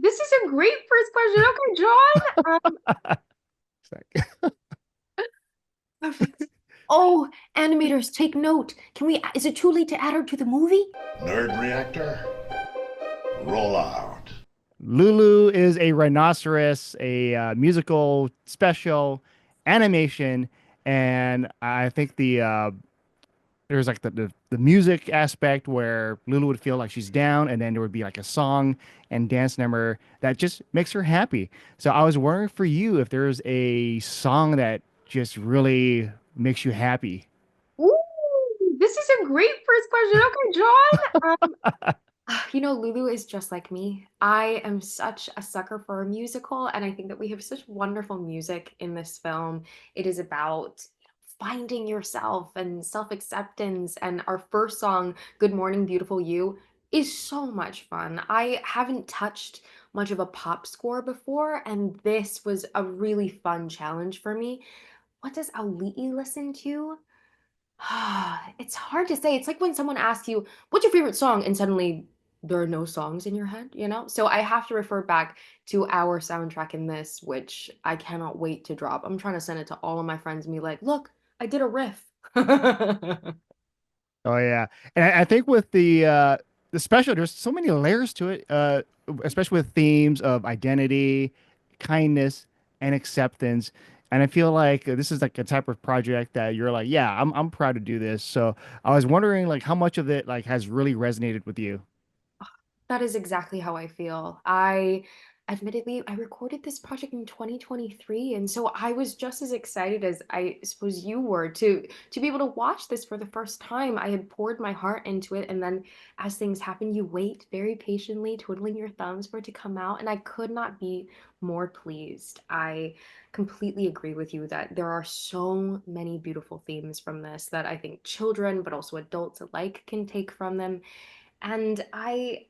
This is a great first question. Okay, John. It's like, Perfect. Oh, animators, take note. Is it too late to add her to the movie? Nerd Reactor, roll out. Lulu is a rhinoceros, a musical special animation, and I think there's like the music aspect where Lulu would feel like she's down, and then there would be like a song and dance number that just makes her happy. So I was wondering for you if there's a song that just really makes you happy. Ooh, this is a great first question. Okay, John. Lulu is just like me. I am such a sucker for a musical, and I think that we have such wonderful music in this film. It is about finding yourself and self-acceptance, and our first song, Good Morning, Beautiful You, is so much fun. I haven't touched much of a pop score before, and this was a really fun challenge for me. What does Auliʻi listen to? It's hard to say. It's like when someone asks you, "What's your favorite song?" and suddenly there are no songs in your head, you know? So I have to refer back to our soundtrack in this, which I cannot wait to drop. I'm trying to send it to all of my friends and be like, "Look, I did a riff." Oh yeah, and I think with the special, there's so many layers to it, especially with themes of identity, kindness, and acceptance. And I feel like this is like a type of project that you're like, yeah, I'm proud to do this. So I was wondering like how much of it like has really resonated with you. That is exactly how I feel. I recorded this project in 2023, and so I was just as excited as I suppose you were to be able to watch this for the first time. I had poured my heart into it, and then as things happen, you wait very patiently, twiddling your thumbs for it to come out, and I could not be more pleased. I completely agree with you that there are so many beautiful themes from this that I think children, but also adults alike, can take from them. And I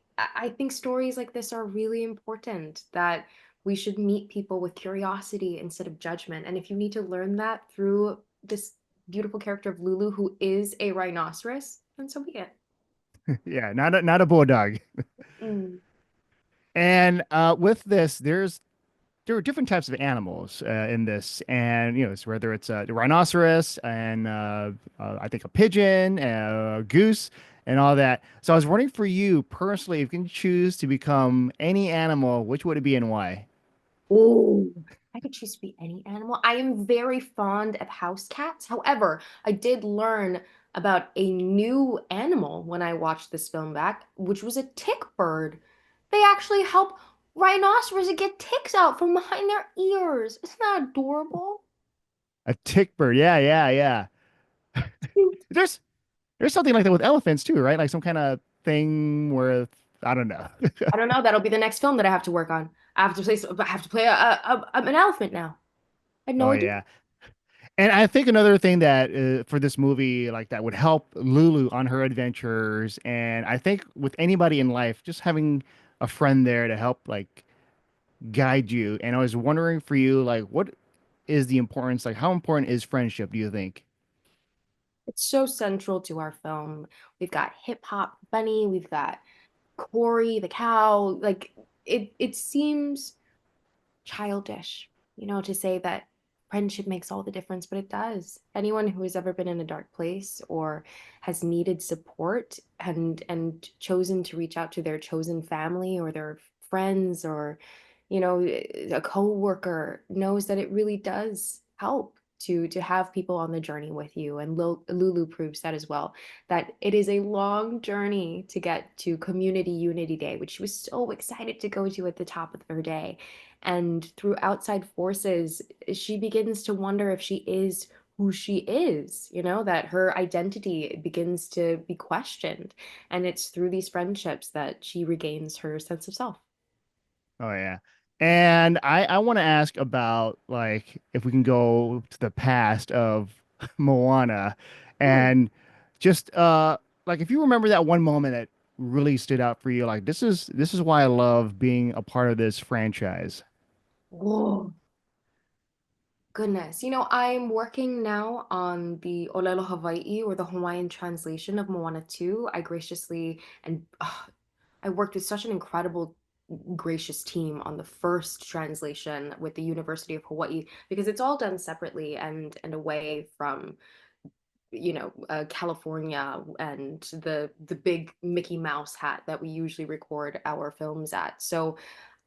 think stories like this are really important, that we should meet people with curiosity instead of judgment. And if you need to learn that through this beautiful character of Lulu, who is a rhinoceros, then so be it. Yeah, not a bulldog. Mm. And with this, there are different types of animals in this, and it's whether it's the rhinoceros and I think a pigeon, a goose, and all that. So I was wondering for you personally, if you can choose to become any animal, which would it be and why? Oh, I could choose to be any animal. I am very fond of house cats. However, I did learn about a new animal when I watched this film back, which was a tick bird. They actually help rhinoceros get ticks out from behind their ears. Isn't that adorable? A tick bird. Yeah, yeah, yeah. There's there's something like that with elephants too, right? Like some kind of thing where I don't know. I don't know. That'll be the next film that I have to work on. I have to play an elephant now. I had no Oh idea. yeah. And I think another thing that for this movie, like that would help Lulu on her adventures, and I think with anybody in life, just having a friend there to help like guide you. And I was wondering for you, like, what is the importance? Like, how important is friendship, do you think? It's so central to our film. We've got Hip Hop Bunny, we've got Corey the cow. Like it seems childish, to say that friendship makes all the difference, but it does. Anyone who has ever been in a dark place or has needed support and chosen to reach out to their chosen family or their friends or a coworker knows that it really does help to have people on the journey with you. And Lulu proves that as well, that it is a long journey to get to Community Unity Day, which she was so excited to go to at the top of her day. And through outside forces, she begins to wonder if she is who she is, that her identity begins to be questioned. And it's through these friendships that she regains her sense of self. Oh yeah. And I want to ask about like if we can go to the past of Moana Hmm. and just like if you remember that one moment that really stood out for you, like this is why I love being a part of this franchise. Whoa. Goodness. I'm working now on the Olelo Hawaii, or the Hawaiian translation of Moana 2. I graciously and I worked with such an incredible gracious team on the first translation with the University of Hawaii because it's all done separately and away from California and the big Mickey Mouse hat that we usually record our films at. So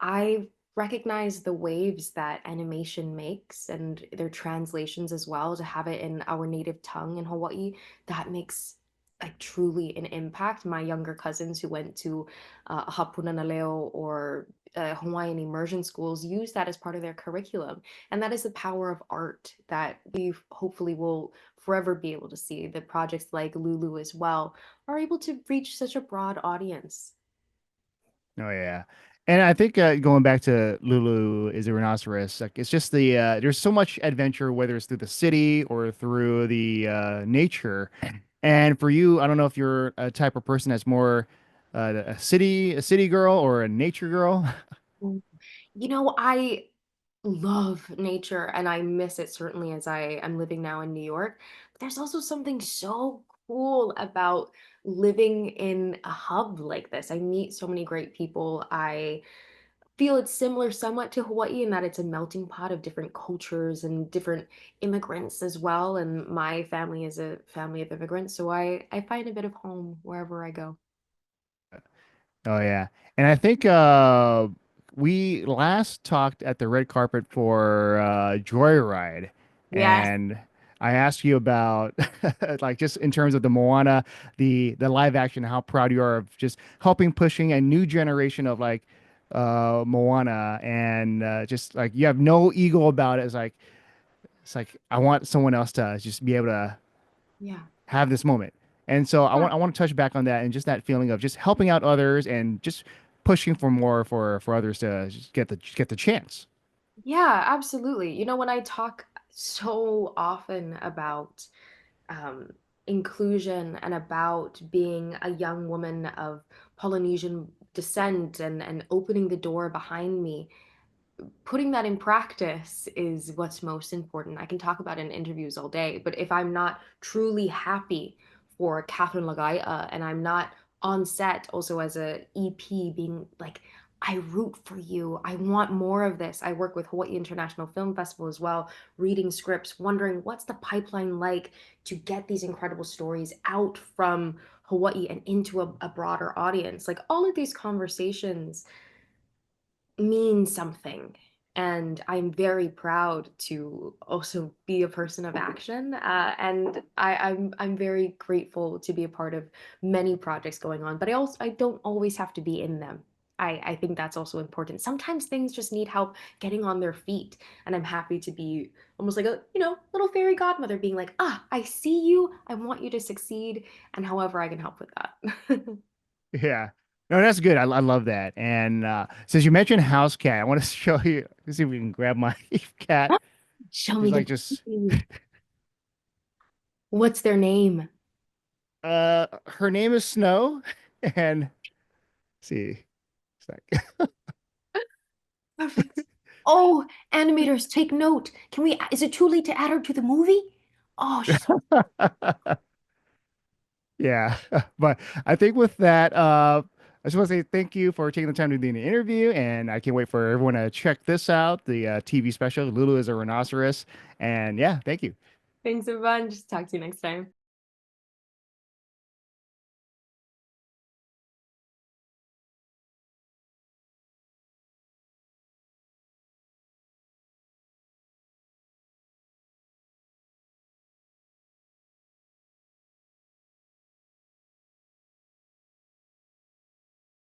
I recognize the waves that animation makes and their translations as well to have it in our native tongue in Hawaii. That makes like truly an impact. My younger cousins who went to Hapuna Leo or Hawaiian immersion schools use that as part of their curriculum. And that is the power of art that we hopefully will forever be able to see. The projects like Lulu as well are able to reach such a broad audience. Oh yeah. And I think going back to Lulu is a rhinoceros, like it's just there's so much adventure, whether it's through the city or through the nature. And for you, I don't know if you're a type of person that's more a city girl or a nature girl. I love nature and I miss it certainly as I am living now in New York. But there's also something so cool about living in a hub like this. I meet so many great people. I feel it's similar somewhat to Hawaii in that it's a melting pot of different cultures and different immigrants as well. And my family is a family of immigrants, so I find a bit of home wherever I go. Oh yeah. And I think we last talked at the red carpet for Joyride, Yes. and I asked you about like just in terms of the Moana, the live action, how proud you are of just helping pushing a new generation of like Moana, and just like you have no ego about it. It's like I want someone else to just be able to Yeah. have this moment. And so I Yeah. want I want to touch back on that and just that feeling of just helping out others and just pushing for more for others to just get the chance. Yeah, absolutely. When I talk so often about um, inclusion and about being a young woman of Polynesian descent and opening the door behind me, putting that in practice is what's most important. I can talk about it in interviews all day, but if I'm not truly happy for Catherine Lagaia and I'm not on set also as a EP being like, I root for you. I want more of this. I work with Hawaii International Film Festival as well, reading scripts, wondering what's the pipeline like to get these incredible stories out from Hawaii and into a broader audience. Like all of these conversations mean something. And I'm very proud to also be a person of action. And I'm very grateful to be a part of many projects going on, but I don't always have to be in them. I think that's also important. Sometimes things just need help getting on their feet. And I'm happy to be almost like a, little fairy godmother being like, I see you. I want you to succeed. And however I can help with that. Yeah. No, that's good. I love that. And since you mentioned house cat, I want to show you. Let's see if we can grab my cat. Show me She's the like just What's their name? her name is Snow, and let's see. It's like Perfect. Oh, animators, take note. Is it too late to add her to the movie? Oh, she's so Yeah, but I think with that, I just want to say thank you for taking the time to do the interview, and I can't wait for everyone to check this out, the TV special, Lulu is a Rhinoceros. And yeah, thank you. Thanks a bunch. Talk to you next time.